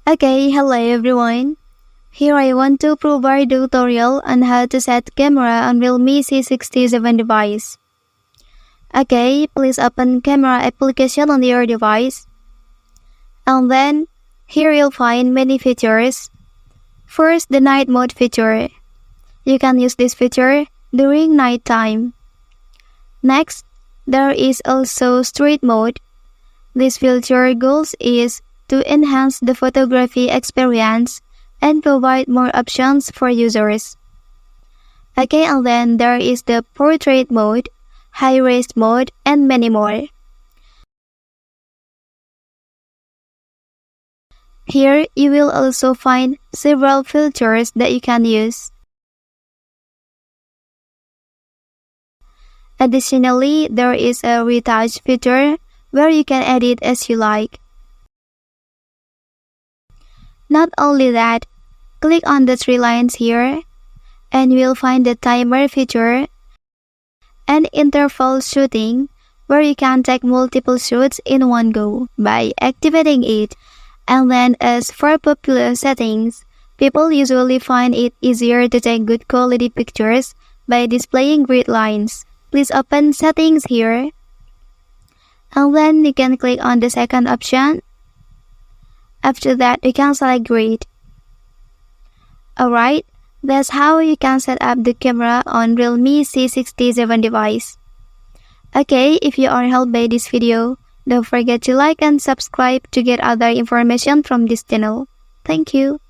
Okay, hello everyone. Here I want to provide a tutorial on how to set camera on Realme C67 device. Okay, please open camera application on your device. And then, here you'll find many features. First, the night mode feature. You can use this feature during night time. Next, there is also street mode. This feature goals is to enhance the photography experience and provide more options for users. Okay, and then there is the portrait mode, high-res mode, and many more. Here, you will also find several filters that you can use. Additionally, there is a retouch feature where you can edit as you like. Not only that, click on the three lines here, and you will find the timer feature and interval shooting, where you can take multiple shoots in one go by activating it. And then as for popular settings, people usually find it easier to take good quality pictures by displaying grid lines. Please open settings here, and then you can click on the second option. After that, you can select grid. Alright, that's how you can set up the camera on Realme C67 device. Okay, if you are helped by this video, don't forget to like and subscribe to get other information from this channel. Thank you.